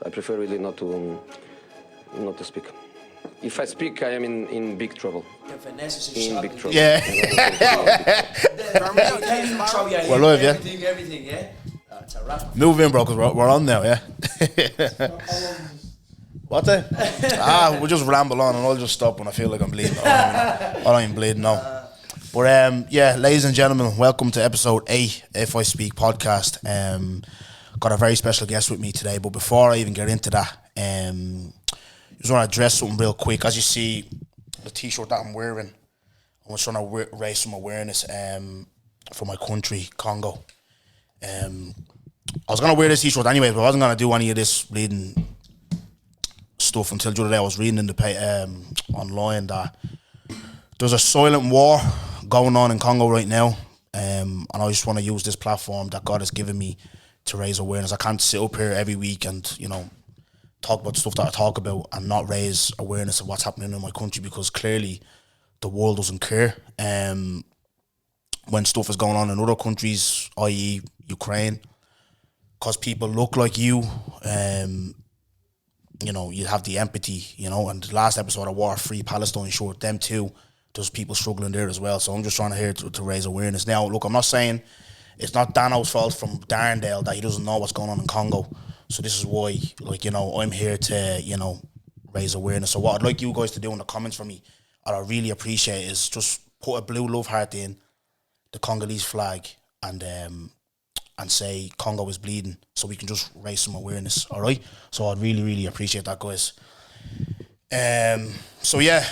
I prefer really not to speak. If I speak, I am in big trouble. In big trouble. Yeah. We're live, yeah? Everything, yeah? It's a wrap. Move in, bro, because we're on now, yeah? What the? We'll just ramble on and I'll just stop when I feel like I'm bleeding. I don't even bleed, no. But yeah, ladies and gentlemen, welcome to episode 8 If I Speak podcast. Got a very special guest with me today, but before I even get into that, I just want to address something real quick. As you see, the t-shirt that I'm wearing, I was trying to raise some awareness for my country, Congo. I was going to wear this t-shirt anyways, but I wasn't going to do any of this bleeding stuff until the other day. I was reading in the online that there's a silent war going on in Congo right now, and I just want to use this platform that God has given me to raise awareness. I can't sit up here every week and talk about stuff that I talk about and not raise awareness of what's happening in my country, because clearly the world doesn't care when stuff is going on in other countries, i.e. Ukraine, because people look like you. You have the empathy, and the last episode of War Free Palestine short, them too, there's people struggling there as well. So I'm just trying to raise awareness. Now, look, I'm not saying it's not Dano's fault from Darndale that he doesn't know what's going on in Congo. So this is why, I'm here to, raise awareness. So what I'd like you guys to do in the comments for me, what I really appreciate, is just put a blue love heart in the Congolese flag and say Congo is bleeding, so we can just raise some awareness, all right? So I'd really, really appreciate that, guys. So yeah,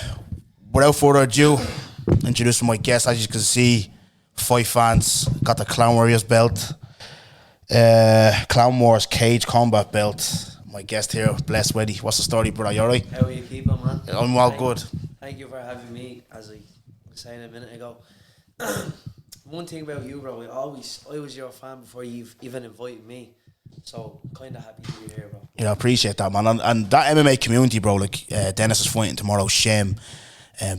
without further ado, introducing my guest. As you can see, 5 fans, got the Clown Warriors belt, Clown Wars Cage Combat belt. My guest here, bless Wedi. What's the story, brother? You alright? How are you keeping, man? I'm well, good. Thank you for having me, as I was saying a minute ago. One thing about you, bro, I was your fan before you've even invited me. So, kind of happy to be here, bro. Yeah, I appreciate that, man. And that MMA community, bro, Dennis is fighting tomorrow, Shem.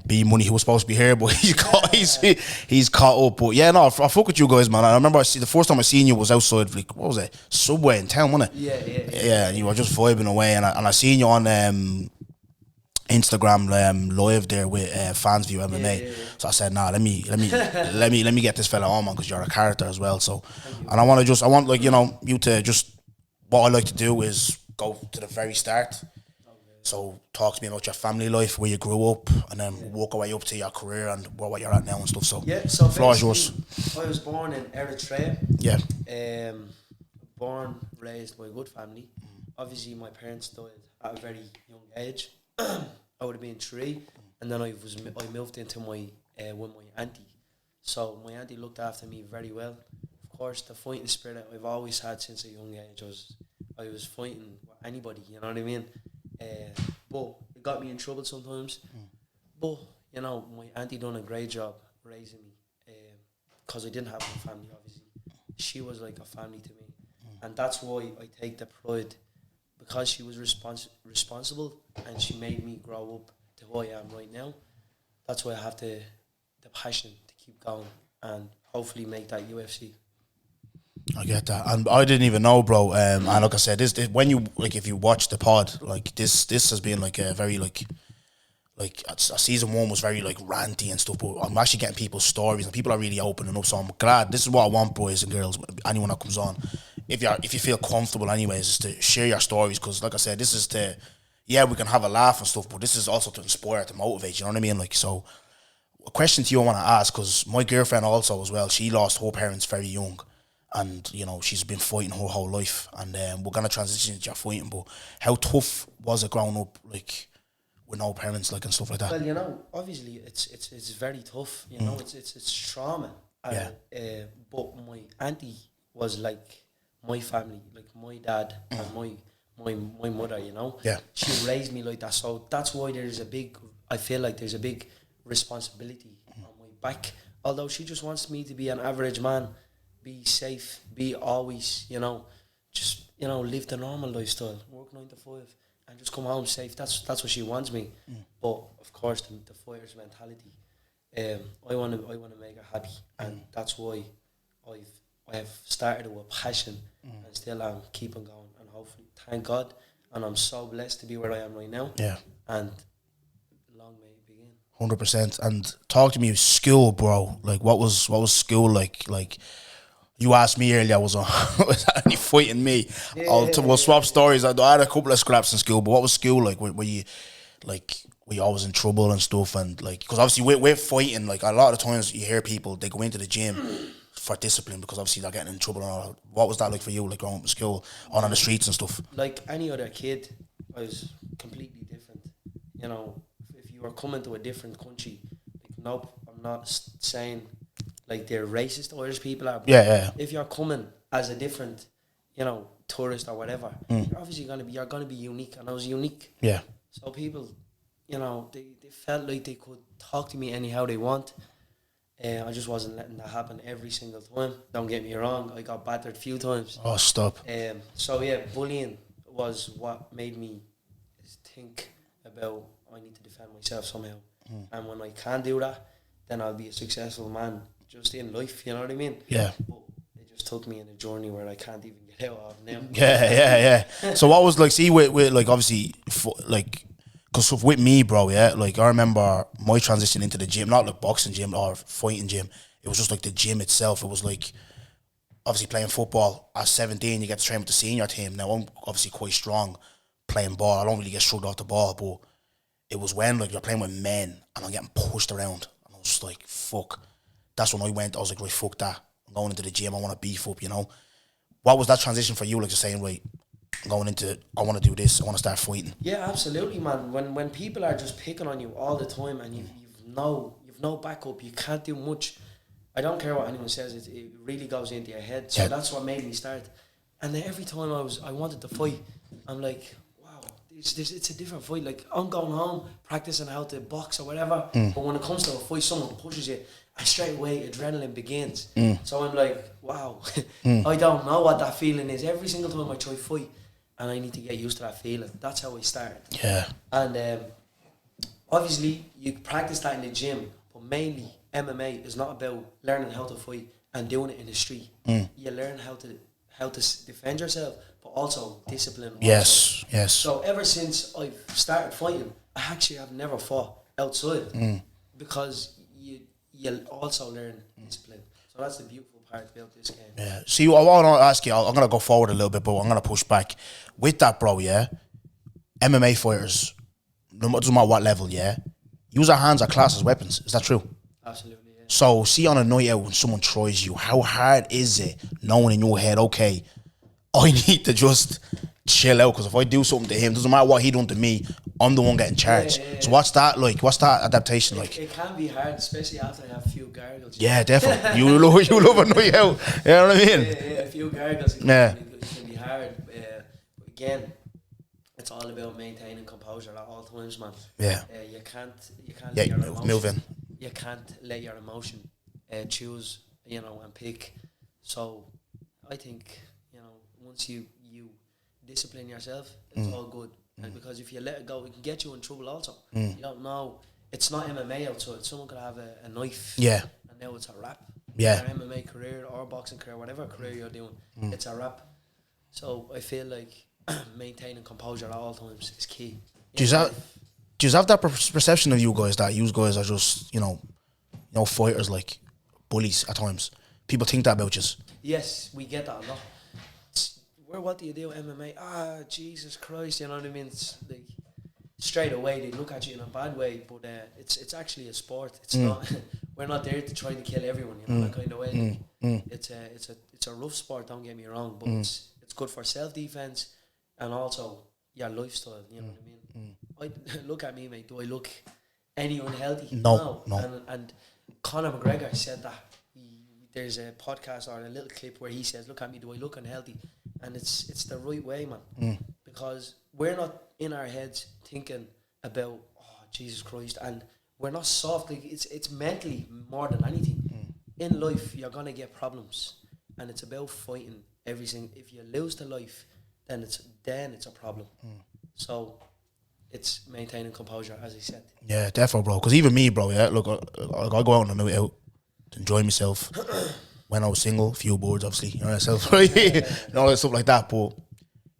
B Money, he was supposed to be here, but he's caught up. But yeah, no, I fuck with you guys, man. I remember the first time I seen you was outside, what was it? Subway in town, wasn't it? Yeah, and you were just vibing away, and I seen you on Instagram live there with Fans View MMA. Yeah. So I said, nah, let me get this fella on, man, because you're a character as well. So, and I want you to just, what I like to do is go to the very start. So talk to me about your family life, where you grew up, and then walk away up to your career and what you're at now and stuff. So yeah, so the floor is yours. I was born in Eritrea. Yeah. Born, raised by a good family. Obviously, my parents died at a very young age. I would have been 3, and then I moved into with my auntie. So my auntie looked after me very well. Of course, the fighting spirit I've always had since a young age I was fighting with anybody. You know what I mean? But it got me in trouble sometimes. But my auntie done a great job raising me, because I didn't have a family. Obviously, she was like a family to me, and that's why I take the pride, because she was responsible and she made me grow up to who I am right now. That's why I have the passion to keep going and hopefully make that UFC. I get that, and I didn't even know, bro. And like I said, this when you if you watch the pod, this has been a very season 1 was very ranty and stuff. But I'm actually getting people's stories, and people are really opening up. So I'm glad. This is what I want, boys and girls. Anyone that comes on, if you feel comfortable, anyways, is to share your stories, because like I said, this is we can have a laugh and stuff, but this is also to inspire, to motivate. You know what I mean? So, a question to you I want to ask, because my girlfriend also as well, she lost her parents very young. And, she's been fighting her whole life. And we're going to transition into your fighting. But how tough was it growing up, with no parents, and stuff like that? Well, obviously, it's very tough. It's trauma. Yeah. But my auntie was like my family, like my dad and my mother, Yeah. She raised me like that. So that's why I feel like there's a big responsibility on my back. Although she just wants me to be an average man, be safe, be always, just, live the normal lifestyle, work 9 to 5 and just come home safe. That's what she wants me. But of course, the fighter's mentality. I want to make her happy, and that's why I have started with passion and still am keeping going, and hopefully, thank God, and I'm so blessed to be where I am right now. Yeah. And long may it begin. 100%. And talk to me, school, bro. Like, what was school like? Like, you asked me earlier, was that any fighting me? We'll swap stories. I had a couple of scraps in school, but what was school like? Were you always in trouble and stuff? And like, because obviously we're fighting. Like, a lot of times you hear people, they go into the gym for discipline because obviously they're getting in trouble and all. What was that like for you, like growing up in school, on the streets and stuff? Like any other kid, I was completely different. You know, if you were coming to a different country, like, nope, I'm not saying like they're racist Irish people are. But Yeah. if you're coming as a different, you know, tourist or whatever, you're obviously you're gonna be unique, and I was unique. Yeah. So people, you know, they felt like they could talk to me anyhow they want. I just wasn't letting that happen every single time. Don't get me wrong, I got battered a few times. Oh, stop. So yeah, bullying was what made me think about I need to defend myself somehow. And when I can do that, then I'll be a successful man just in life, you know what I mean? Yeah. But they just took me in a journey where I can't even get out of now. Yeah. So what was like, see, with like, obviously, like, because with me, bro, yeah, like, I remember my transition into the gym, not like boxing gym or fighting gym, it was just like the gym itself. It was like, obviously playing football at 17, you get to train with the senior team. Now, I'm obviously quite strong playing ball. I don't really get shrugged off the ball, but it was when, like, you're playing with men and I'm getting pushed around. And I was just like, fuck. That's when I was like, right, fuck that. I'm going into the gym, I want to beef up, you know? What was that transition for you, like, just saying, right, I want to do this, I want to start fighting? Yeah, absolutely, man. When people are just picking on you all the time and you've no backup, you can't do much. I don't care what anyone says, it really goes into your head. So that's what made me start. And then every time I wanted to fight, I'm like, wow, it's a different fight. Like, I'm going home practicing how to box or whatever, but when it comes to a fight, someone pushes you, and straight away adrenaline begins. So I'm like, wow, I don't know what that feeling is. Every single time I try fight, and I need to get used to that feeling. That's how I start. Yeah. And obviously, you practice that in the gym, but mainly MMA is not about learning how to fight and doing it in the street. You learn how to defend yourself, but also discipline. Yes. So ever since I've started fighting, I actually have never fought outside because you also learn discipline. So that's the beautiful part about this game. Yeah. See, I want to ask you, I'm going to go forward a little bit, but I'm going to push back. With that, bro, yeah, MMA fighters, doesn't matter what level, yeah, use our hands are classed as weapons. Is that true? Absolutely, yeah. So, see, on a night out when someone tries you, how hard is it knowing in your head, okay, I need to just chill out, because if I do something to him, doesn't matter what he done to me, I'm the one getting charged. Yeah. So what's that like? What's that adaptation like? It can be hard, especially after I have a few gargles. Yeah, definitely. you love a night out. You know what I mean? Yeah, a few gargles. It can be hard. Again, it's all about maintaining composure at all times, man. Yeah. You can't let your emotion, move in. You can't let your emotion choose, and pick. So I think, once you discipline yourself, it's all good. And because if you let it go, it can get you in trouble also. You don't know. It's not MMA outside. Someone could have a knife. Yeah. And now it's a wrap. Yeah. Your MMA career or boxing career, whatever career you're doing, it's a wrap. So I feel like maintaining composure at all times is key. Do you have that perception of you guys that you guys are just, fighters, like bullies at times? People think that about you. Yes, we get that a lot. What do you do, MMA? Jesus Christ, you know what I mean? It's like straight away they look at you in a bad way, but it's actually a sport. It's not. We're not there to try to kill everyone, that kind of way. It's a rough sport. Don't get me wrong, but it's good for self-defense and also your lifestyle. You know what I mean? Look at me, mate. Do I look any unhealthy? No. And Conor McGregor said that. There's a podcast or a little clip where he says, "Look at me. Do I look unhealthy?" And it's the right way, man, because we're not in our heads thinking about, oh, Jesus Christ, and we're not soft. Like it's mentally more than anything. In life, you're gonna get problems, and it's about fighting everything. If you lose to life, then it's a problem. So it's maintaining composure, as I said. Yeah, definitely, bro. Because even me, bro, yeah, look, I go out on a night out to enjoy myself. When I was single, few boards, obviously, myself, and all that stuff like that. But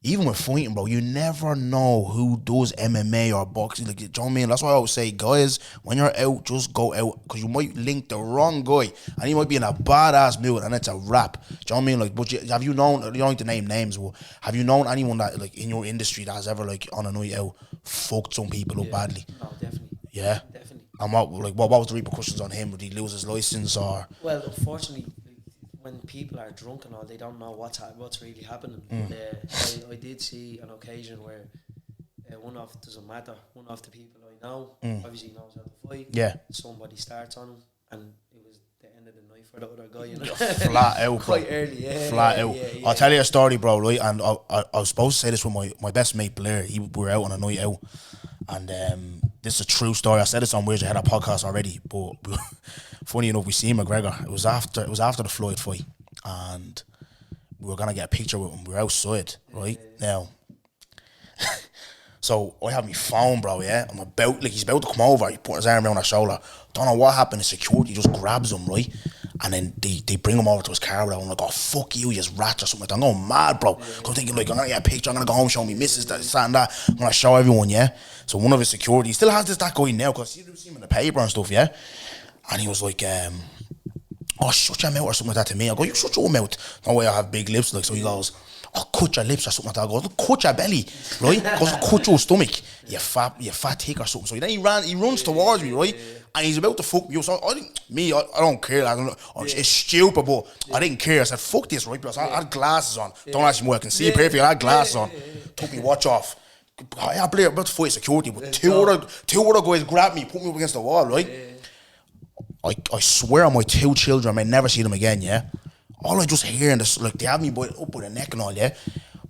even with fighting, bro, you never know who does MMA or boxing. Like, do you know what I mean? That's why I always say, guys, when you're out, just go out, because you might link the wrong guy, and he might be in a badass mood, and it's a wrap. Do you know what I mean? Like, but have you known? You don't need to name names, but have you known anyone that, like, in your industry that has ever, like, on a night out, fucked some people up badly? No, definitely. Yeah. Definitely. And what was the repercussions on him? Did he lose his license or? Well, unfortunately, when people are drunk and all, they don't know what's really happening. I did see an occasion where doesn't matter, one of the people I know obviously knows how to fight. Yeah. Somebody starts on him, and it was the end of the night for the other guy. You know? Flat out, quite early. Yeah. Flat out. I'll tell you a story, bro. Right, and I was supposed to say this with my best mate Blair. We were out on a night out, and this is a true story. I said this on Where's Your Head podcast already, but funny enough, we seen McGregor. It was after the Floyd fight, and we were gonna get a picture with him. We were outside, right now. So I have my phone, bro. Yeah, he's about to come over. He put his arm around our shoulder. Don't know what happened. The security just grabs him, right, and then they bring him over to his car. I'm like, oh fuck you rats or something. I'm going mad, bro. I'm thinking like, I'm gonna get a picture. I'm gonna go home, show me missus that and that. I'm gonna show everyone, yeah. So one of his security still has that guy now, because you see him in the paper and stuff, yeah. And he was like, oh, shut your mouth or something like that to me. I go, you shut your mouth. No way, I have big lips. Like, so he goes, oh, cut your lips or something like that. I go, cut your belly, right? He goes, cut your stomach, you fat tick or something. So then he runs towards me, right? And he's about to fuck me up. So I don't care. It's stupid, but I didn't care. I said, fuck this, right? Because I had glasses on. Don't ask me where I can see it perfectly. I had glasses on. Took me watch off. I Blair about to fight security, but two other guys grabbed me, put me up against the wall, right? I swear on my 2 children, I may never see them again, yeah? All I just hear in this, like, they have me up by the neck and all, yeah?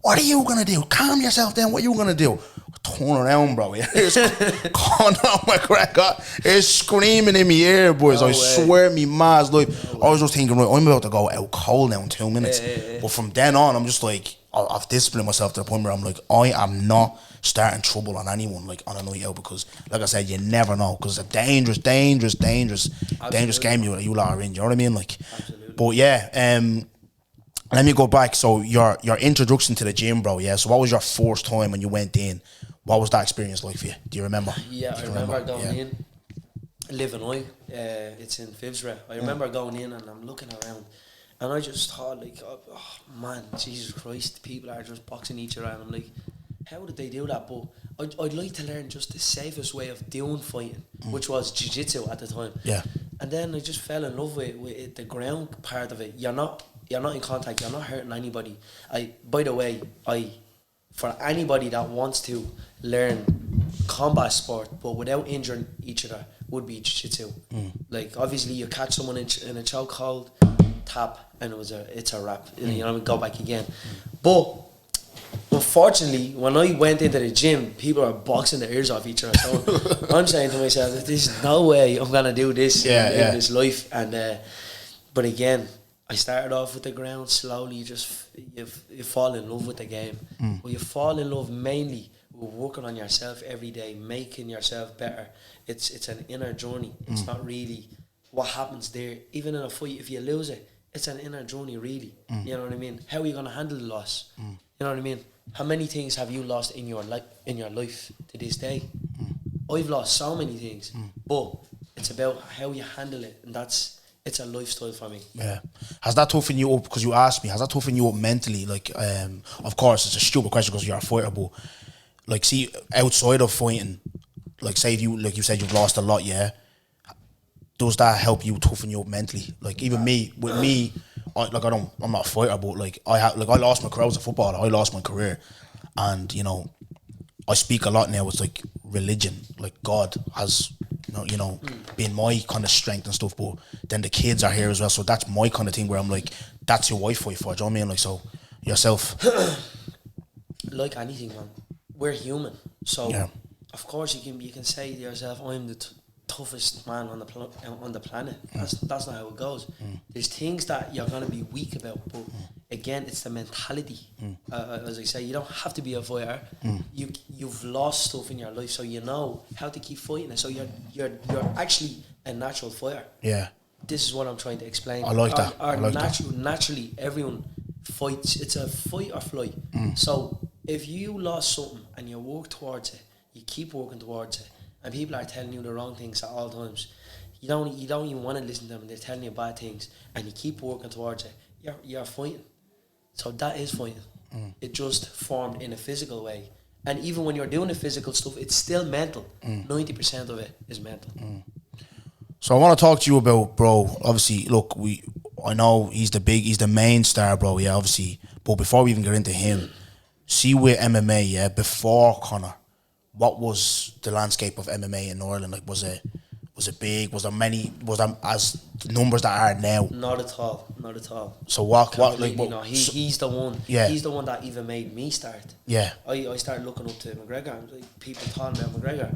What are you gonna do? Calm yourself down, what are you gonna do? I turn around, bro, yeah? Conor McGregor is screaming in my ear, boys. I swear me ma's life. I was just thinking, right, I'm about to go out cold now in 2 minutes. But from then on, I'm just like, I've disciplined myself to the point where I'm like, I am not starting trouble on anyone, like, on a night out, because, like I said, you never know, because it's a dangerous game you lot are in, you know what I mean? Like, absolutely. But yeah, let me go back. So your introduction to the gym, bro, yeah, so what was your first time when you went in? What was that experience like for you? Do you remember? Yeah, I remember going in, Live it's in Fibsborough. I remember going in and I'm looking around, and I just thought, like, oh man, Jesus Christ, people are just boxing each other, and I'm like, how did they do that? But I'd like to learn just the safest way of doing fighting, which was jiu-jitsu at the time. Yeah. And then I just fell in love with it, the ground part of it. You're not in contact, you're not hurting anybody. By the way, for anybody that wants to learn combat sport but without injuring each other, would be jiu-jitsu. Like, obviously you catch someone in a chokehold, tap, and it's a wrap. You know, go back again. But unfortunately, when I went into the gym, people are boxing their ears off each other. So I'm saying to myself, there's no way I'm gonna do this in this life. And but again, I started off with the ground slowly. You fall in love with the game. But you fall in love mainly with working on yourself every day, making yourself better. It's an inner journey. It's not really what happens there. Even in a fight, if you lose it, it's an inner journey, really. You know what I mean? How are you gonna handle the loss? You know what I mean? How many things have you lost in your life to this day? I've lost so many things, but it's about how you handle it, and it's a lifestyle for me. Yeah. Has that toughened you up? Because you asked me, has that toughened you up mentally? Like, of course, it's a stupid question because you're a fighter, but like, see, outside of fighting, like, say if you, like you said, you've lost a lot, yeah. Does that help you toughen you up mentally? Like, even me, I'm not a fighter, but like I lost my career. I was a footballer. I lost my career, and you know, I speak a lot now. It's like religion, like God has, you know, been my kind of strength and stuff. But then the kids are here as well, so that's my kind of thing where I'm like, that's who I fight for. Do you know what I mean? Like, so yourself, like anything, man, we're human. So of course you can say to yourself, I'm the toughest man on the planet. That's not how it goes. There's things that you're gonna be weak about, but again, it's the mentality. As I say, you don't have to be a fighter. You've lost stuff in your life, so you know how to keep fighting it. So you're actually a natural fighter. Yeah. This is what I'm trying to explain. I like that. Naturally, everyone fights. It's a fight or flight. So if you lost something and you work towards it, you keep working towards it, and people are telling you the wrong things at all times, you don't even want to listen to them, and they're telling you bad things, and you keep working towards it, you're fighting. So that is fighting. It just formed in a physical way. And even when you're doing the physical stuff, it's still mental. 90% of it is mental. So I want to talk to you about, bro, obviously, look, I know he's the main star, bro, yeah, obviously. But before we even get into him, see with MMA, yeah, before Conor, what was the landscape of MMA in Ireland? Like, was it big? Was there as numbers that are now? Not at all. So what like what, no, he's the one. Yeah. He's the one that even made me start. Yeah. I started looking up to McGregor. And like, people talking about McGregor.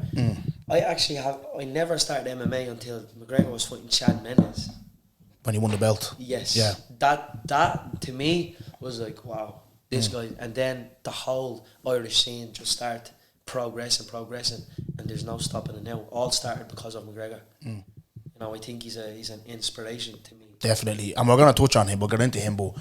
I never started MMA until McGregor was fighting Chad Mendes. When he won the belt. Yes. Yeah. That to me was like, wow, this guy. And then the whole Irish scene just started progressing, and there's no stopping it now. All started because of McGregor. You know, I think he's an inspiration to me. Definitely, and we're gonna touch on him. We'll get into him, but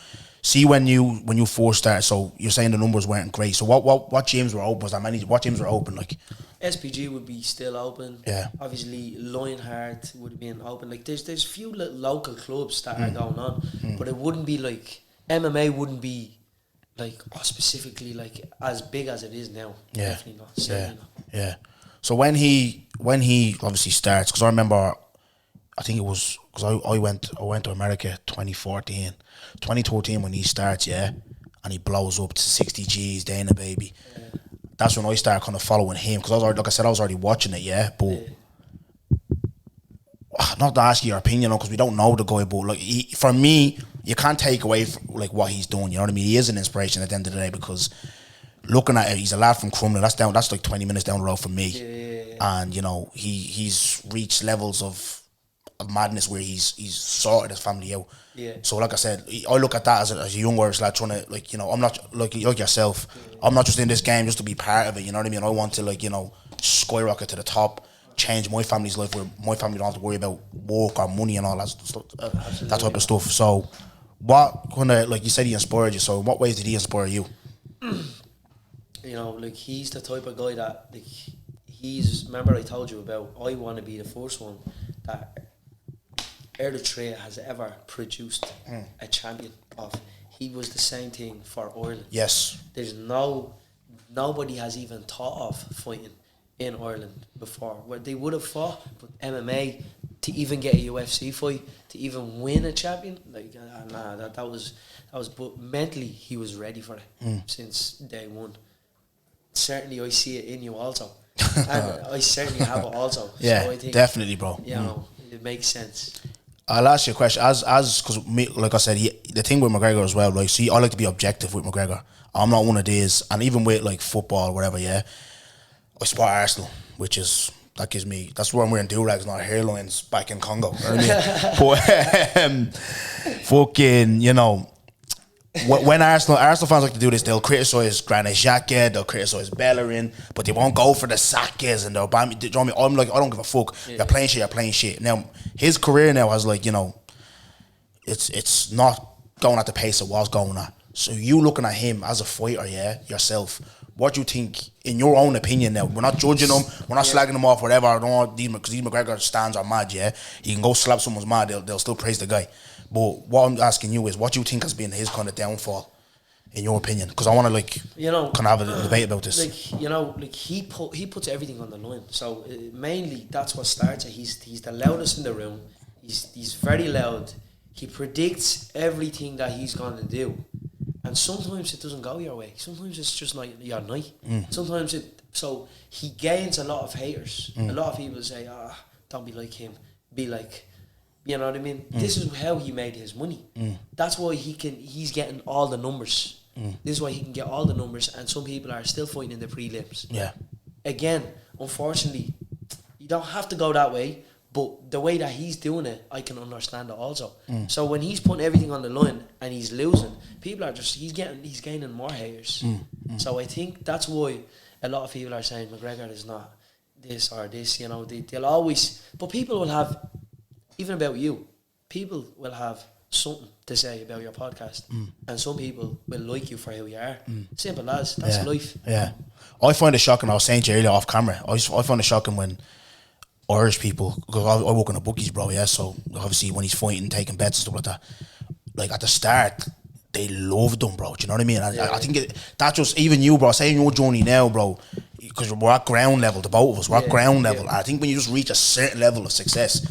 see when you first started. So you're saying the numbers weren't great. So what gyms were open? Was there many? What gyms were open? Like SPG would be still open. Yeah. Obviously, Lionheart would have been open. Like there's few local clubs that are going on, but it wouldn't be like MMA wouldn't be like specifically like as big as it is now. Yeah. Definitely not. Certainly not. Yeah. So when he obviously starts, because I remember, I think it was because I went to America 2013 when he starts, yeah, and he blows up to 60 G's, Dana baby. Yeah. That's when I started kind of following him, because I was already watching it, yeah, but. Not to ask you your opinion, because we don't know the guy, but like for me, you can't take away like what he's doing. You know what I mean? He is an inspiration at the end of the day, because looking at it, he's a lad from Crumlin. That's like 20 minutes down the road for me. Yeah. And you know, he's reached levels of madness where he's sorted his family out. Yeah. So like I said, I look at that as a young Irish lad trying to, like, you know, I'm not like yourself. I'm not just in this game just to be part of it. You know what I mean? I want to, like, you know, skyrocket to the top, change my family's life where my family don't have to worry about work or money and all that stuff, that type of stuff. So what kind of, like you said, he inspired you, so in what ways did he inspire you? You know, like he's the type of guy that, like, remember I told you about, I want to be the first one that Eritrea has ever produced a champion of. He was the same thing for Ireland. Yes. There's nobody has even thought of fighting in Ireland before, where they would have fought, but MMA, to even get a UFC fight, to even win a champion, like that was, but mentally he was ready for it since day one. Certainly I see it in you also, and I certainly have it also. Yeah, so I think, definitely, bro. You know, it makes sense. I'll ask you a question, as because me, like I said, the thing with McGregor as well, like, see, I like to be objective with McGregor. I'm not one of these, and even with like football or whatever, yeah, I support Arsenal, which is, that's why I'm wearing do-rags, not hairlines back in Congo. You know what I mean? But fucking, you know, when Arsenal fans like to do this, they'll criticise Granit Xhaka, they'll criticise Bellerin, but they won't go for the Sakas and they'll ban me. Do you know what I mean? I'm like, I don't give a fuck. Yeah. You're playing shit. Now, his career now has, like, you know, it's not going at the pace it was going at. So you looking at him as a fighter, yeah, yourself, what do you think, in your own opinion now? We're not judging him, we're not slagging him off, whatever. I don't want because these McGregor stands are mad, yeah. He can go slap someone's mad, they'll still praise the guy. But what I'm asking you is, what do you think has been his kind of downfall, in your opinion? Because I want to, like, you know, kind of have a debate about this. Like, you know, like he puts everything on the line. So mainly that's what starts it. He's the loudest in the room. He's very loud. He predicts everything that he's going to do. And sometimes it doesn't go your way. Sometimes it's just not your night. Sometimes so he gains a lot of haters. A lot of people say, don't be like him. Be like, you know what I mean? This is how he made his money. That's why he's getting all the numbers. This is why he can get all the numbers, and some people are still fighting in the prelims. Yeah. Again, unfortunately, you don't have to go that way, but the way that he's doing it, I can understand it also. So when he's putting everything on the line and he's losing, people are just, he's gaining more haters. So I think that's why a lot of people are saying McGregor is not this or this, you know, they'll always, but people will have, even about you, people will have something to say about your podcast, and some people will like you for who you are. Simple as that's life. Yeah, I find it shocking. I was saying to you earlier off camera. I find it shocking when Irish people, because I work in the bookies, bro. Yeah, so obviously when he's fighting, taking bets and stuff like that, like at the start, they loved him, bro. Do you know what I mean? I think that just, even you, bro, saying your journey now, bro, because we're at ground level, the both of us, we're at ground level. And I think when you just reach a certain level of success,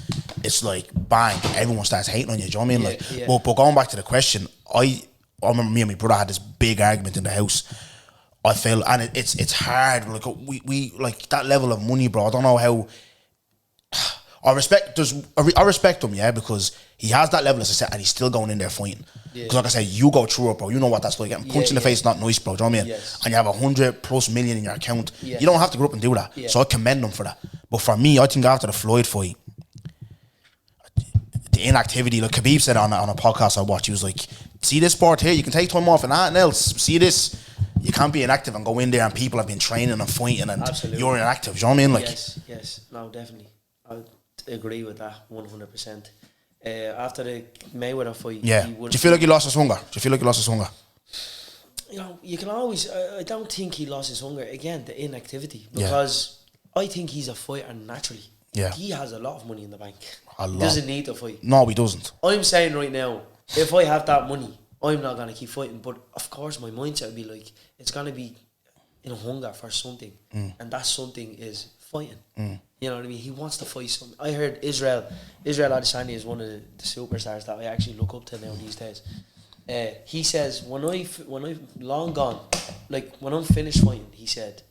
it's like bang, everyone starts hating on you. Do you know what I mean? But going back to the question, I remember me and my brother had this big argument in the house. I feel, and it's hard. Like we like that level of money, bro. I don't know how. I respect him, yeah, because he has that level of success and he's still going in there fighting. Because like I said, you go through it, bro. You know what that's like. Getting punched in the face is not nice, bro. Do you know what I mean? And you have 100+ million in your account. You don't have to go up and do that. So I commend him for that. But for me, I think after the Floyd fight, the inactivity, like Khabib said on a podcast I watched, he was like, see this sport here, you can take time off and nothing else. See this, you can't be inactive and go in there and people have been training and fighting and you're inactive. Do you know what I mean? Like, yes, no, definitely. I agree with that 100%. After the Mayweather fight, do you feel like he lost his hunger? You know, you can always. I don't think he lost his hunger. Again, the inactivity, because I think he's a fighter naturally. He has a lot of money in the bank. He doesn't need to fight. No, he doesn't. I'm saying right now, if I have that money, I'm not gonna keep fighting. But of course, my mindset would be like, it's gonna be in a hunger for something, and that something is fighting. You know what I mean? He wants to fight something. I heard Israel Adesanya is one of the superstars that I actually look up to now these days. He says when I'm long gone, like when I'm finished fighting, he said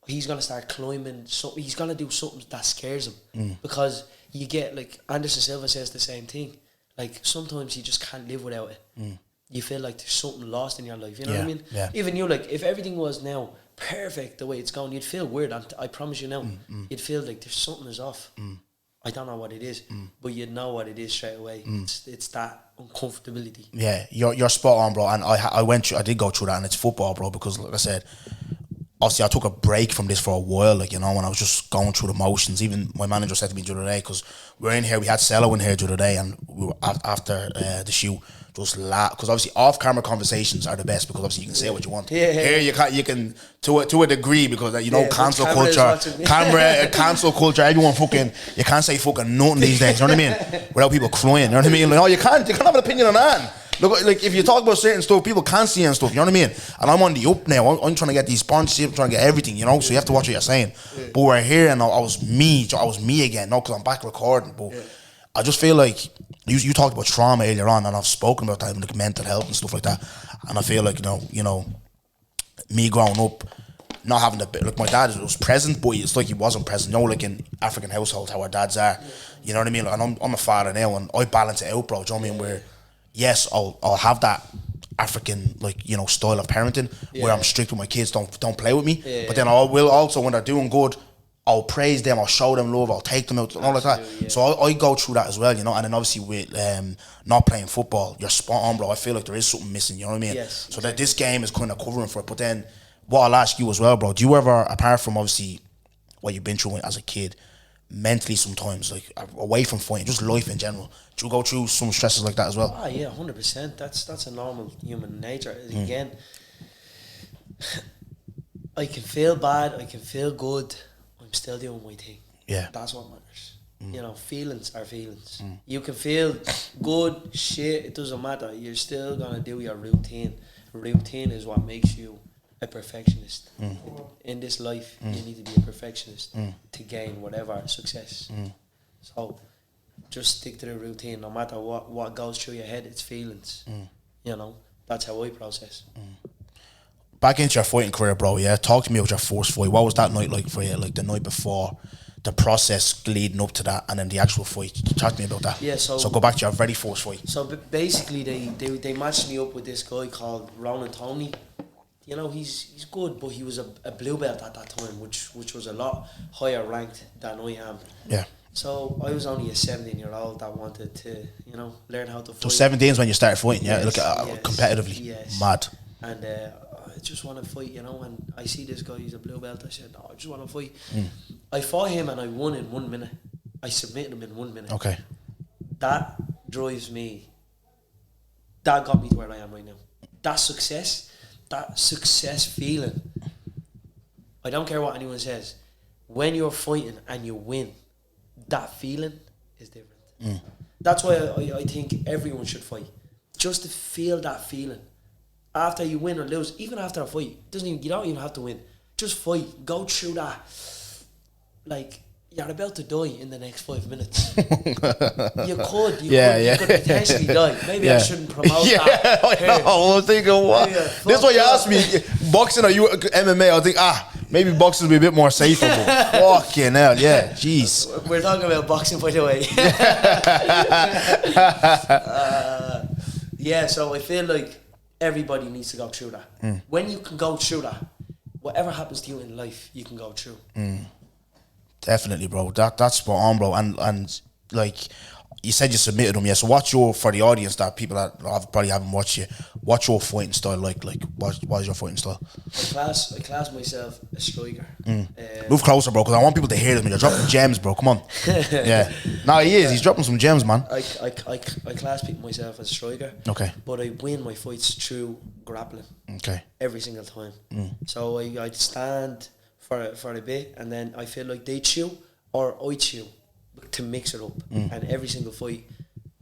he's gonna start climbing. He's gonna do something that scares him, because you get, like Anderson Silva says the same thing. Like sometimes you just can't live without it. You feel like there's something lost in your life. You know what I mean? Even you, like if everything was now perfect the way it's going, you'd feel weird. I promise you now, you'd feel like there's something is off. I don't know what it is, but you'd know what it is straight away. It's that uncomfortability. Yeah, you're spot on, bro. And I did go through that, and it's football, bro. Because like I said, obviously I took a break from this for a while, like, you know, when I was just going through the motions. Even my manager said to me the other day, because we're in here, we had Cello in here the other day, and we were after the shoot, just laugh, because obviously off-camera conversations are the best, because obviously you can say what you want. Here you can to a degree, because you know, cancel culture, cancel culture. Everyone fucking, you can't say fucking nothing these days. You know what I mean? Without people crying. You know what I mean? Like, oh, you can't have an opinion on that. Look, like if you talk about certain stuff, people can't see and stuff. You know what I mean? And I'm on the up now. I'm trying to get these sponsorships, I'm trying to get everything. You know, so you have to watch what you're saying. But we're here, and I was me again. No, because I'm back recording, but. I just feel like you talked about trauma earlier on, and I've spoken about that, like mental health and stuff like that. And I feel like you know, me growing up, not having like my dad was present, but it's like he wasn't present. You know, like in African households, how our dads are. You know what I mean? Like, and I'm a father now, and I balance it out, bro. Do you know what I mean? Where yes, I'll have that African, like, you know, style of parenting where I'm strict with my kids, don't play with me. But then I will also, when they're doing good, I'll praise them, I'll show them love, I'll take them out, and all like that. Yeah. So I go through that as well, you know. And then obviously with not playing football, you're spot on, bro. I feel like there is something missing, you know what I mean? Yes, so that this game is kind of covering for it. But then what I'll ask you as well, bro, do you ever, apart from obviously what you've been through as a kid, mentally sometimes, like away from fighting, just life in general, do you go through some stresses like that as well? Ah, yeah, 100%. That's a normal human nature. Again, I can feel bad, I can feel good, I'm still doing my thing. Yeah. That's what matters. You know, feelings are feelings. You can feel good, shit, it doesn't matter. You're still gonna do your routine. Routine is what makes you a perfectionist. In this life, you need to be a perfectionist to gain whatever success. So just stick to the routine. No matter what goes through your head, it's feelings. You know, that's how I process. Back into your fighting career, bro, yeah? Talk to me about your first fight. What was that night like for you? Like the night before, the process leading up to that, and then the actual fight. Talk to me about that. Yeah, so go back to your very first fight. So basically, they matched me up with this guy called Ronan Tony. You know, he's good, but he was a blue belt at that time, which was a lot higher ranked than I am. Yeah. So I was only a 17-year-old that wanted to, you know, learn how to fight. So 17 is when you started fighting, yeah? Yes, competitively. Yes. Mad. And I just want to fight, you know, and I see this guy, he's a blue belt. I said, no, I just want to fight. I fought him and I won in 1 minute. I submitted him in 1 minute. Okay. That drives me that got me to where I am right now. That success feeling. I don't care what anyone says. When you're fighting and you win, that feeling is different. That's why I think everyone should fight. Just to feel that feeling. After you win or lose, even after a fight, you don't even have to win. Just fight. Go through that. Like, you're about to die in the next 5 minutes. You could potentially die. Maybe I shouldn't promote that. I was thinking, what? This is what you asked me. Boxing or you MMA? I think, maybe boxing would be a bit more safer. Fucking hell, yeah. Jeez. We're talking about boxing, by the way. So I feel like everybody needs to go through that. When you can go through that, whatever happens to you in life, you can go through. Definitely, bro. That's spot on, bro. And like you said, you submitted them, yeah. So what's your, for the audience that people that probably haven't watched you, what's your fighting style like? Like what is your fighting style? I class myself a striker. Move closer, bro, because I want people to hear them. You're dropping gems, bro. Come on. Yeah. No, he is. He's dropping some gems, man. I class myself as a striker. Okay. But I win my fights through grappling. Okay. Every single time. So I'd stand for a bit, and then I feel like they chew or I chew to mix it up. And every single fight,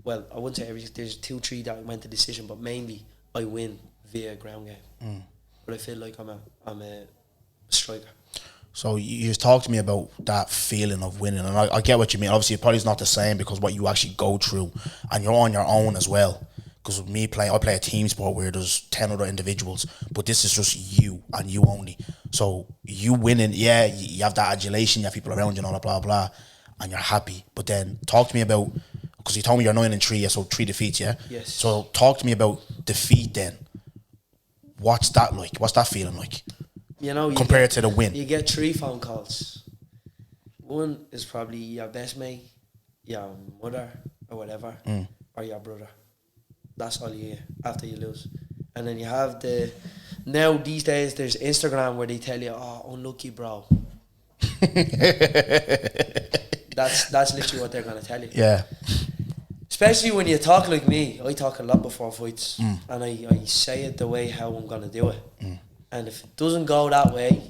well, I wouldn't say there's 2-3 that went to decision, but mainly I win via ground game. But I feel like I'm a striker. So you talked to me about that feeling of winning, and I get what you mean. Obviously, it probably is not the same because what you actually go through, and you're on your own as well. Because with me playing, I play a team sport where there's 10 other individuals, but this is just you and you only. So you winning, yeah, you have that adulation, you have people around you and all that, blah, blah, and you're happy. But then talk to me about, because you told me you're 9-3, yeah, so 3 defeats, yeah? Yes. So talk to me about defeat then. What's that like? What's that feeling like? You know, compared to the win. You get 3 phone calls. One is probably your best mate, your mother or whatever, or your brother. That's all you hear after you lose. And then you have now these days there's Instagram where they tell you, oh, unlucky bro. That's literally what they're going to tell you. Yeah. Especially when you talk like me. I talk a lot before fights. And I say it the way how I'm going to do it. And if it doesn't go that way,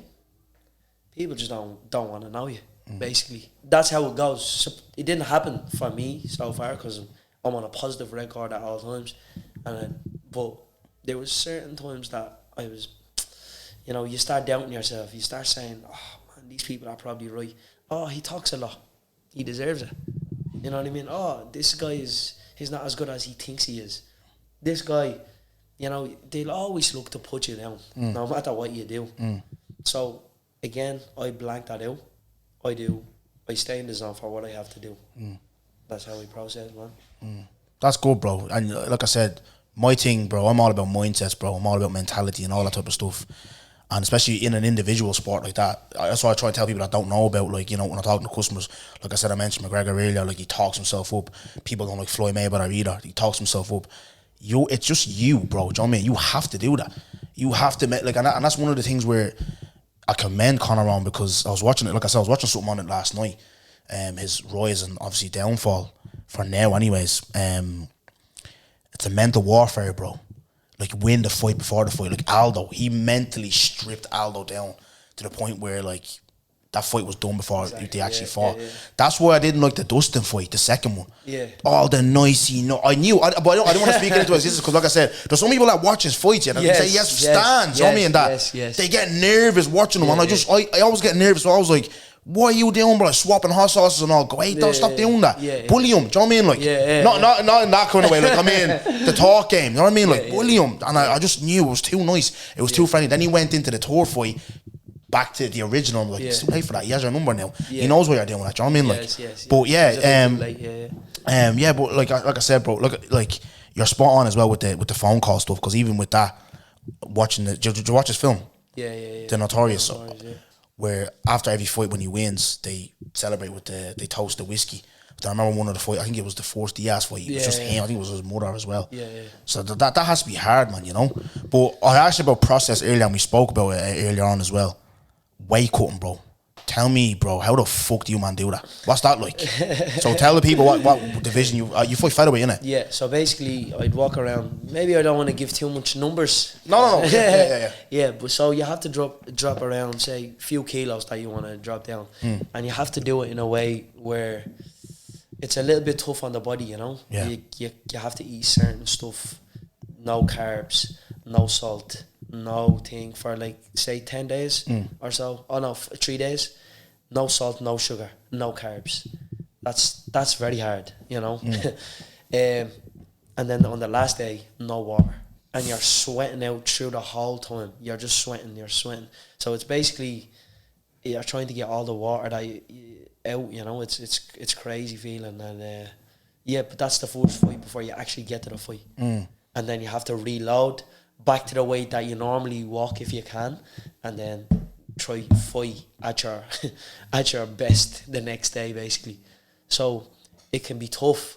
people just don't want to know you, basically. That's how it goes. So it didn't happen for me so far because I'm on a positive record at all times. But there was certain times that I was, you start doubting yourself. You start saying, oh, man, these people are probably right. Oh, he talks a lot. He deserves it. You know what I mean? Oh, this guy he's not as good as he thinks he is. This guy, they'll always look to put you down, no matter what you do. So, again, I blank that out. I stay in the zone for what I have to do. That's how we process, man. That's good, bro. And like I said, my thing, bro, I'm all about mindsets, bro. I'm all about mentality and all that type of stuff. And especially in an individual sport like that, that's why I try to tell people that don't know about, like, when I'm talking to customers, like I said, I mentioned McGregor earlier, like, he talks himself up. People don't like Floyd Mayweather either. He talks himself up. It's just you, bro. Do you know what I mean? You have to do that. You have to make, like, and that's one of the things where I commend Conor on, because I was watching it, like I said, I was watching something on it last night. His rise and obviously downfall for now anyways. It's a mental warfare, bro. Like, win the fight before the fight. Like Aldo, he mentally stripped Aldo down to the point where, like, that fight was done before they actually fought. That's why I didn't like the Dustin fight, the second one. Yeah. All the nicey, I knew, but I don't want to speak into his because, like I said, there's some people that watch his fights, and they say he has stands, you know what I mean? That they get nervous watching them, and I always get nervous, so I was like, what are you doing, bro? Swapping hot sauces and all. Go, hey, don't stop doing that. Bully him, do you know what I mean? Like, not in that kind of way. Like, I mean, the talk game, you know what I mean? Like, bully him. And I just knew it was too nice. It was too friendly. Then he went into the tour fight, back to the original. I'm like, it's too late for that. He has your number now. He knows what you're doing. That, you know what I mean? Like, but but like I said, bro, like you're spot on as well with the phone call stuff. Because even with that, did you watch his film? The Notorious. Where after every fight when he wins, they celebrate with they toast the whiskey. But I remember one of the fight, I think it was the Force Diaz fight. It was just him. I think it was his mother as well. So that has to be hard, man. But I asked you about process earlier, and we spoke about it earlier on as well. Weight cutting, bro. tell me, bro, how the fuck do you man do that? What's that like? So tell the people what division you fight featherweight, innit? Yeah, so basically I'd walk around. Maybe I don't want to give too much numbers. No. Yeah. Yeah, but so you have to drop around, say, a few kilos that you want to drop down. And you have to do it in a way where it's a little bit tough on the body, you know? Yeah. You have to eat certain stuff, no carbs, no salt, no thing for like, say, 10 days or so. Oh no, 3 days. No salt, no sugar, no carbs. That's very hard, you know? And then on the last day, no water. And you're sweating out through the whole time. You're just sweating. So it's basically, you're trying to get all the water that out, you know? It's crazy feeling. And yeah, but that's the first fight before you actually get to the fight. And then you have to reload back to the weight that you normally walk if you can, and then try fight at your at your best the next day, basically. So it can be tough,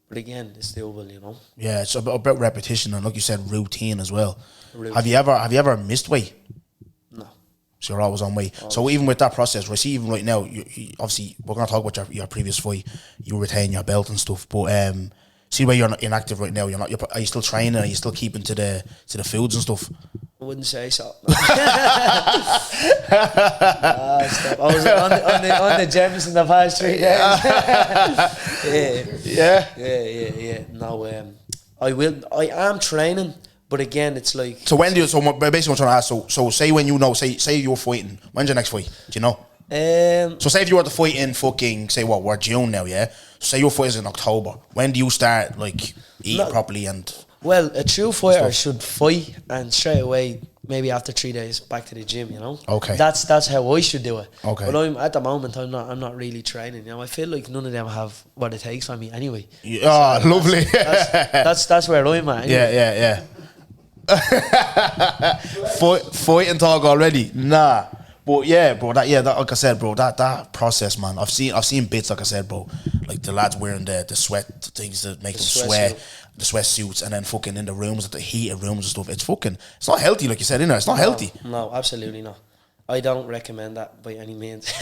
but again, it's doable, you know. Yeah, it's about repetition and, like you said, routine as well. Have you ever missed weight? No. So you're always on weight. So even with that process, right? See, even right now, you obviously we're gonna talk about your previous fight. You retain your belt and stuff, but see where you're not inactive right now. Are you still training? Are you still keeping to the foods and stuff? I wouldn't say so. Stop. I was on the gyms in the past 3 days. Yeah. No, I am training, but again, it's like. So when do you? So basically, I'm trying to ask. So say when you know. Say you're fighting. When's your next fight? Do you know? So say if you were to fight in fucking, say what, we're June now, yeah? So say your fight is in October. When do you start like eating properly and? Well, a true fighter should fight and straight away, maybe after 3 days, back to the gym, you know? Okay. That's how I should do it. Okay. But at the moment I'm not really training, you know. I feel like none of them have what it takes from me anyway. Yeah, so lovely. That's where I'm at anyway. Yeah. Fight and talk already? Nah. But yeah, bro, that like I said, bro, that process, man. I've seen bits, like I said, bro, like the lads wearing the sweat things that make them sweat, the sweat suits, and then fucking in the rooms, the heated rooms and stuff. It's not healthy, like you said, innit? It's not healthy. No, absolutely not. I don't recommend that by any means.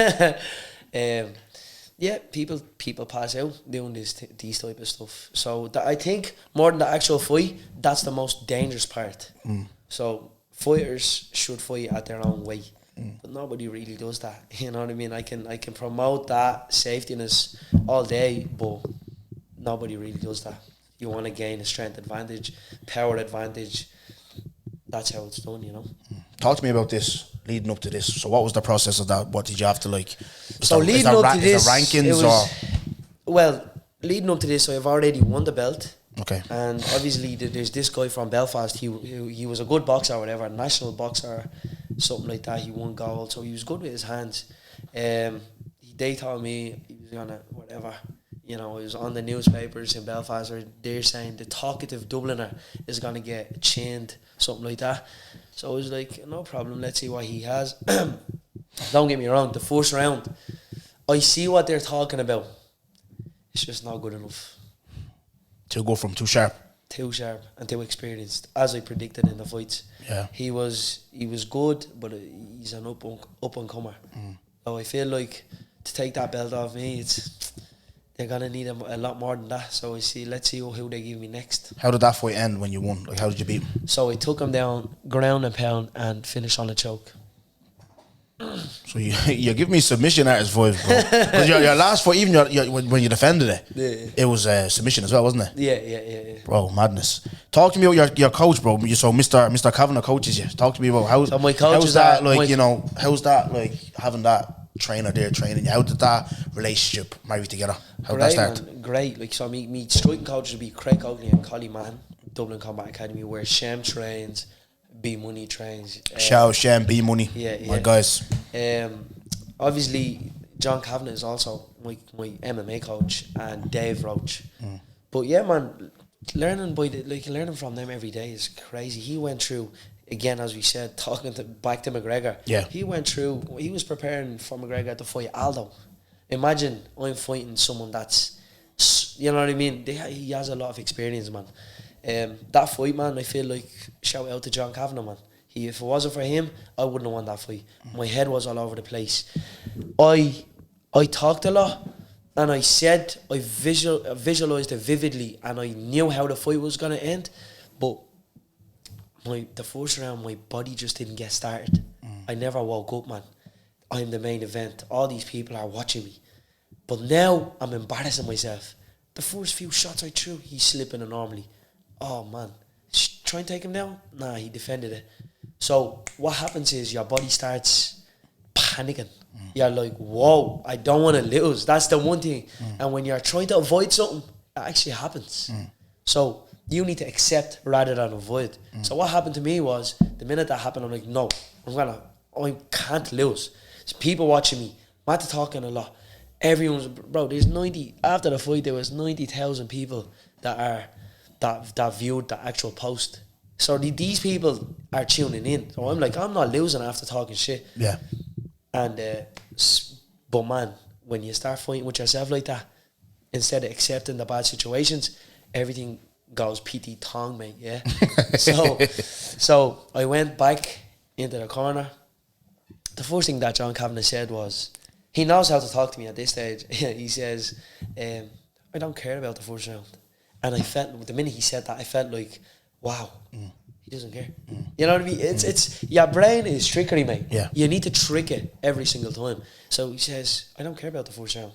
Yeah, people pass out doing these type of stuff. So I think more than the actual fight, that's the most dangerous part. So fighters should fight at their own weight. But nobody really does that. You know what I mean? I can promote that safetyness all day, but nobody really does that. You want to gain a strength advantage, power advantage. That's how it's done, you know. Talk to me about this, leading up to this. So what was the process of that? What did you have to like? So leading up to this, rankings well, leading up to this, so I've already won the belt. Okay. And obviously there's this guy from Belfast. He was a good boxer or whatever, national boxer, something like that. He won gold, so he was good with his hands. They told me he was gonna whatever. You know, it was on the newspapers in Belfast, or they're saying the talkative Dubliner is gonna get chained, something like that. So I was like, no problem. Let's see what he has. Don't get me wrong. The first round, I see what they're talking about. It's just not good enough. To go from too sharp and too experienced, as I predicted in the fights. Yeah, he was good, but he's an up and comer. So I feel like to take that belt off me, they're gonna need a lot more than that. So let's see who they give me next. How did that fight end when you won? Like, how did you beat him? So I took him down, ground and pound, and finished on a choke. So you give me submission artist voice, bro. Because your last fight, even when you defended it, it was a submission as well, wasn't it? Yeah. Bro, madness. Talk to me about your coach, bro. So Mr. Kavanagh coaches you. Talk to me about how. So my coach how's is that like? You know, how's that like having that trainer there training you? How did that relationship marry together? How did that start? Man, great. Like, so me striking coaches would be Craig Oakley and Collie Mann, Dublin Combat Academy, where Shem trains, B Money trains. Shout Shem, B Money. Yeah. My guys. Obviously John Kavanagh is also my MMA coach, and Dave Roach. But yeah, man, learning from them every day is crazy. He went through, again, as we said, back to McGregor. Yeah. He was preparing for McGregor to fight Aldo. Imagine I'm fighting someone that's, you know what I mean? He has a lot of experience, man. That fight, man, I feel like, shout out to John Kavanagh, man. If it wasn't for him, I wouldn't have won that fight. My head was all over the place. I talked a lot, and I said I visualized it vividly, and I knew how the fight was gonna end, but the first round, my body just didn't get started. I never woke up, man. I'm the main event. All these people are watching me, but now I'm embarrassing myself. The first few shots I threw, he's slipping normally. Oh man, try and take him down? Nah, he defended it. So what happens is your body starts panicking. You're like, whoa, I don't want to lose. That's the one thing. And when you're trying to avoid something, it actually happens. So you need to accept rather than avoid. So what happened to me was, the minute that happened, I'm like, no, I can't lose. There's people watching me. I'm not talking a lot. Everyone's, bro, there's 90, after the fight, there was 90,000 people that viewed the actual post. So these people are tuning in. So I'm like, I'm not losing after talking shit. Yeah. And, but man, when you start fighting with yourself like that, instead of accepting the bad situations, everything goes PT Tong, mate, yeah? So I went back into the corner. The first thing that John Kavanagh said was, he knows how to talk to me at this stage. He says, I don't care about the first round. And I felt, the minute he said that, I felt like, wow, he doesn't care. You know what I mean? It's your brain is trickery, mate. Yeah. You need to trick it every single time. So he says, I don't care about the first round.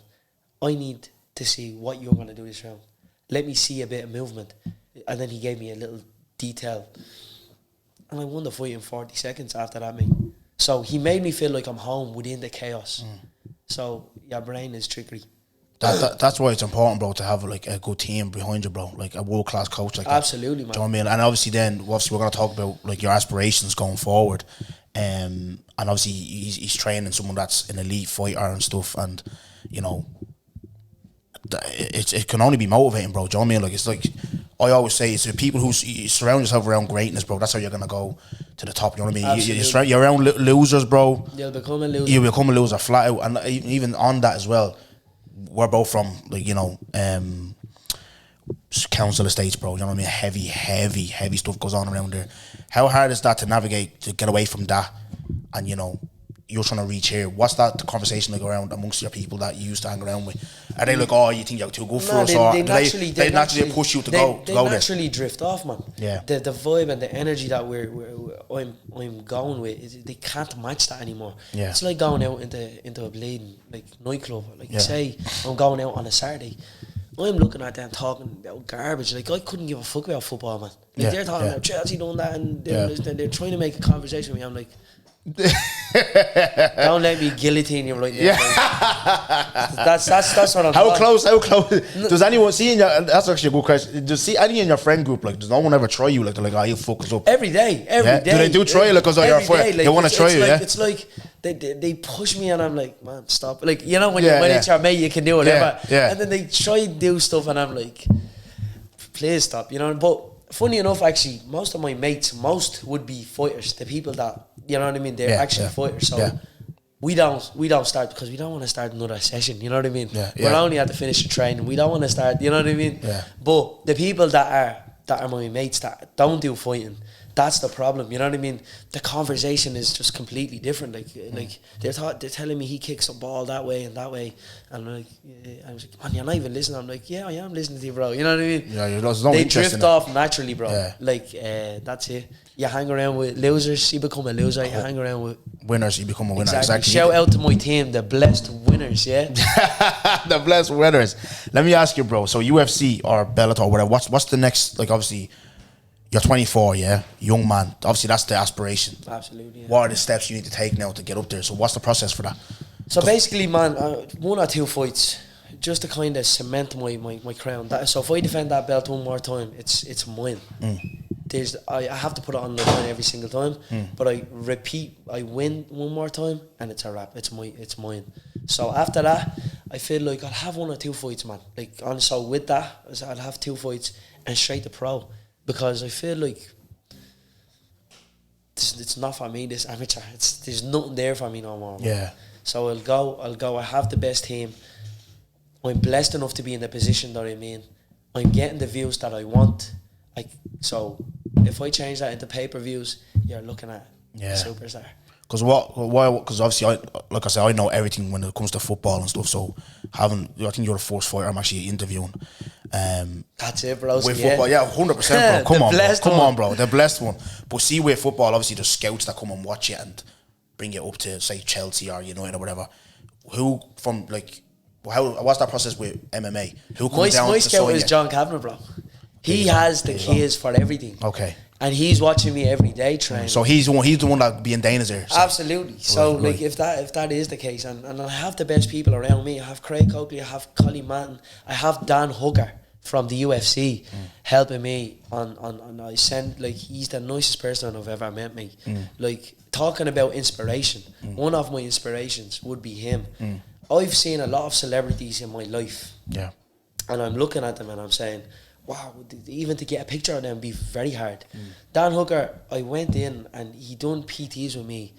I need to see what you're going to do this round. Let me see a bit of movement. And then he gave me a little detail. And I won the fight in 40 seconds after that, mate. So he made me feel like I'm home within the chaos. So your brain is trickery. That's why it's important, bro, to have like a good team behind you, bro, like a world class coach like Absolutely, that. man. Do you know what I mean? And obviously we're gonna talk about like your aspirations going forward. And obviously he's training someone that's an elite fighter and stuff, and you know, it can only be motivating, bro. Do you know what I mean? Like, it's like I always say, it's the people who you surround yourself around greatness, bro. That's how you're gonna go to the top. You know what I mean? You're around losers, bro. You'll become a loser. You become a loser flat out. And even on that as well, we're both from like, you know, council estates, bro. You know what I mean? Heavy stuff goes on around there. How hard is that to navigate, to get away from that? And you know, you're trying to reach here. What's that conversation like around amongst your people that you used to hang around with? Are they like, oh, you think you're too good for us? Or they naturally push you to go They there? naturally drift off, man. Yeah. The vibe and the energy that I'm going with, they can't match that anymore. Yeah. It's like going out into a bleeding like nightclub. Like say I'm going out on a Saturday, I'm looking at them talking about garbage. Like, I couldn't give a fuck about football, man. Like, they're talking about Chelsea doing that, and they're trying to make a conversation with me. I'm like, don't let me guillotine you right now. Yeah. That's what I'm How close? Does anyone see in your, that's actually a good question, does see any in your friend group, like, does no one ever try you? Like, they're like, oh, you fuck us up. Every day. Do they try you? Like, because you're a friend, they want to try you, like, yeah? It's like, they push me and I'm like, man, stop. Like, you know, when it's your mate, you can do whatever. Yeah. And then they try to do stuff and I'm like, please stop, you know. But funny enough, actually, most of my mates, would be fighters. The people that, you know what I mean, they're actually fighters. So we don't start because we don't want to start another session, you know what I mean? We're only at the finish of training. We don't want to start, you know what I mean? But the people that are my mates that don't do fighting, that's the problem, you know what I mean? The conversation is just completely different. Like they're telling me he kicks a ball that way, and I'm like, I was like, man, you're not even listening. I'm like, yeah, I am listening to you, bro. You know what I mean? Yeah, there's no they interest drift in off naturally, bro. Yeah. Like that's it. You hang around with losers, you become a loser. You hang around with winners, you become a winner. Exactly. Shout out to my team, the blessed winners, yeah? The blessed winners. Let me ask you, bro, so UFC or Bellator or whatever, what's the next, like, obviously you're 24, yeah, young man, obviously that's the aspiration. Absolutely, yeah. What are the steps you need to take now to get up there? So what's the process for that? So basically, man, 1 or 2 fights just to kind of cement my crown. So if I defend that belt one more time, it's mine. I have to put it on the line every single time, but I win one more time and it's a wrap. It's mine. So after that, I feel like I'll have 1 or 2 fights, man. Like, so with that, I'll have 2 fights and straight to pro, because I feel like it's not for me, this amateur. There's nothing there for me no more, man. Yeah. So I'll go. I have the best team. I'm blessed enough to be in the position that I'm in. I'm getting the views that I want. So If I change that into pay-per-views, you're looking at a superstar. Because Because obviously, like I said, I know everything when it comes to football and stuff. So I think you're the first fighter I'm actually interviewing. That's it, bro. With football, 100%, bro. Come on, bro. The blessed one. But see, with football, obviously, there's scouts that come and watch it and bring it up to say Chelsea or United or whatever. Who from like, what's that process with MMA? Who comes down? My scout is John Kavanagh, bro. He has the keys for everything. Okay. And he's watching me every day training. So he's the one that be in Dana's there. So. Absolutely. So like if that is the case, and I have the best people around me. I have Craig Coakley, I have Colin Manton, I have Dan Hooker from the UFC helping me on I send, like, he's the nicest person I've ever met, me. Like, talking about inspiration, one of my inspirations would be him. I've seen a lot of celebrities in my life. Yeah. And I'm looking at them and I'm saying, wow, even to get a picture of them be very hard. Dan Hooker, I went in and he done PTs with me,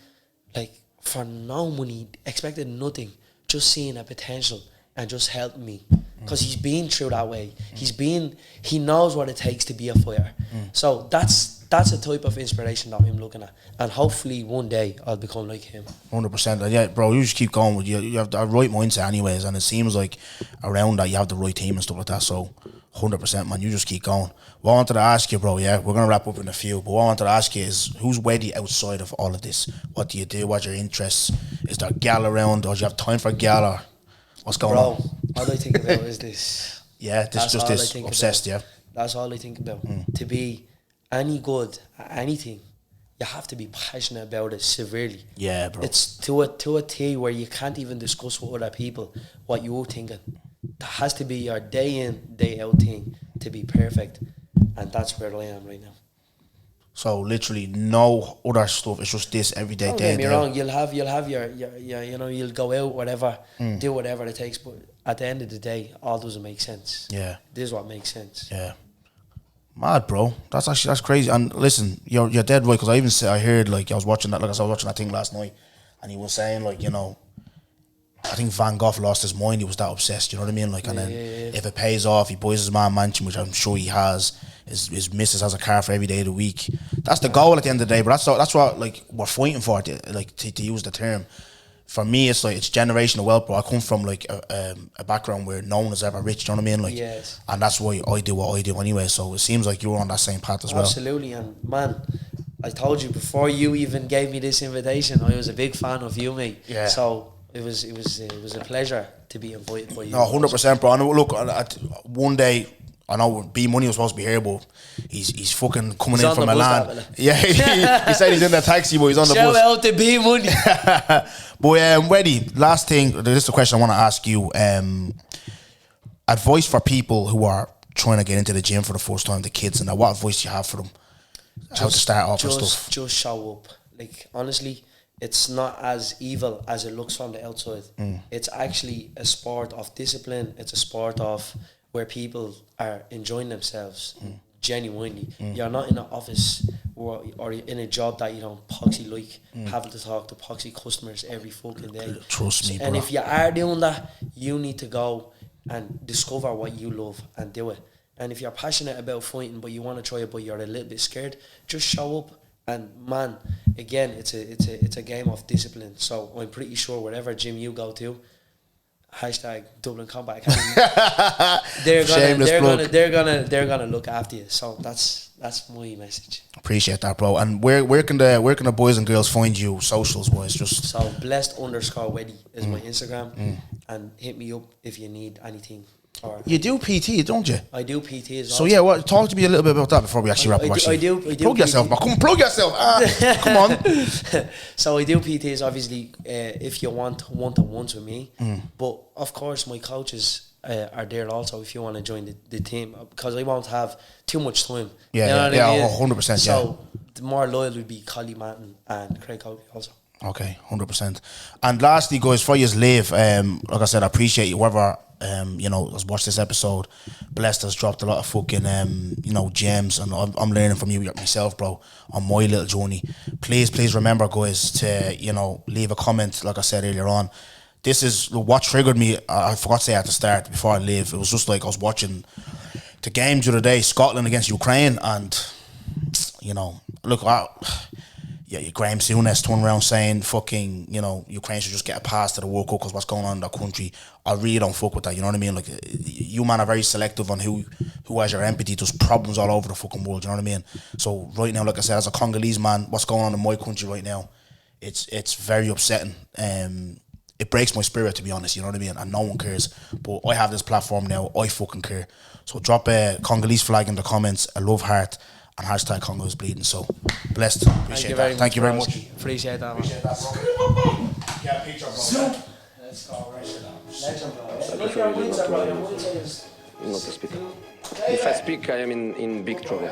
like, for no money, expected nothing, just seeing a potential and just helping me. Because he's been through that way. He knows what it takes to be a fighter. So that's a type of inspiration that I'm looking at. And hopefully one day I'll become like him. 100%. And yeah, bro, you just keep going with you have the right mindset anyways, and it seems like around that you have the right team and stuff like that. So 100%, man, you just keep going. What I wanted to ask you, bro, we're going to wrap up in a few, but what I wanted to ask you is, who's Wedi outside of all of this? What do you do? What's your interests? Is there a gal around, or do you have time for a gal, or what's going on? All I think about is this. Yeah, this obsessed, about. That's all I think about. To be any good at anything, you have to be passionate about it severely. Yeah, bro. It's to a T where you can't even discuss with other people what you're thinking. That has to be your day in, day out thing to be perfect. And that's where I am right now. So literally no other stuff. It's just this every day. Don't get me wrong. You'll have your you'll go out, whatever, do whatever it takes. But at the end of the day, all doesn't make sense. Yeah, this is what makes sense. Yeah, mad, bro. That's crazy. And listen, you're dead right, because I heard, like, I was watching that thing last night, and he was saying, like, I think Van Gogh lost his mind. He was that obsessed, you know what I mean? Like, and then if it pays off, he buys his man mansion, which I'm sure he has. His missus has a car for every day of the week. That's the goal at the end of the day. But that's what, like, we're fighting for. To use the term. For me, it's like, it's generational wealth, bro. I come from, like, a background where no one is ever rich. Do you know what I mean? Like, yes. And that's why I do what I do anyway. So it seems like you're on that same path as well. Absolutely, and man, I told you before you even gave me this invitation, I was a big fan of you, mate. Yeah. So it was a pleasure to be invited by you. No, 100%, bro. And look, one day, I know B Money was supposed to be here, but he's fucking coming in from Milan. Yeah, he said he's in the taxi, but he's on the bus. Shout out to B Money. But Wedi, last thing, this is the question I want to ask you. Advice for people who are trying to get into the gym for the first time, the kids, and that. What advice do you have for them? How to start off and stuff? Just show up. Like, honestly, it's not as evil as it looks from the outside. It's actually a sport of discipline. It's a sport of where people are enjoying themselves genuinely. You're not in an office or in a job that you don't poxy like, having to talk to poxy customers every fucking day. Trust me, bro. And if you are doing that, you need to go and discover what you love and do it. And if you're passionate about fighting but you want to try it but you're a little bit scared, just show up. And man, again, it's a game of discipline. So I'm pretty sure wherever gym you go to, hashtag Dublin Combat Academy, they're gonna look after you. So that's my message. Appreciate that, bro. And where can the boys and girls find you socials wise? Just so blessed_Wedi is my Instagram, and hit me up if you need anything. Or you do PT, don't you? I do PT as well. So yeah, talk to me a little bit about that before we actually wrap up. I do plug yourself, man. Come plug yourself. Come on. So I do PTs, obviously, if you want one-to-ones with me. But of course, my coaches are there also if you want to join the team, because I won't have too much time. Yeah, you know what I mean? 100%. So the more loyal would be Colin Manton and Craig Coakley also. Okay, 100%. And lastly, guys, before you leave, like I said, I appreciate you. Whoever has watched this episode, Blessed has dropped a lot of fucking gems, and I'm learning from you myself, bro, on my little journey. Please remember, guys, to leave a comment. Like I said earlier on, this is what triggered me. I forgot to say at the start before I leave. It was just like I was watching the games the other day, Scotland against Ukraine, and you know, look, yeah, Graham Souness turned around saying fucking, you know, Ukraine should just get a pass to the World Cup because what's going on in their country. I really don't fuck with that, you know what I mean? Like, you man are very selective on who has your empathy. There's problems all over the fucking world, you know what I mean? So right now, like I said, as a Congolese man, what's going on in my country right now, it's very upsetting. It breaks my spirit, to be honest, you know what I mean? And no one cares. But I have this platform now, I fucking care. So drop a Congolese flag in the comments, a love heart, and hashtag Congo is bleeding. So blessed. Appreciate that. Thank you very much. Appreciate that, man. Appreciate that, bro. Get a picture, bro. Let's go. Not to speak. If I speak, I am in big trouble.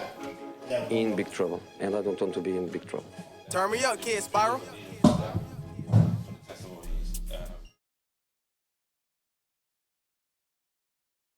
In big trouble. And I don't want to be in big trouble. Turn me up, kid, Spiral.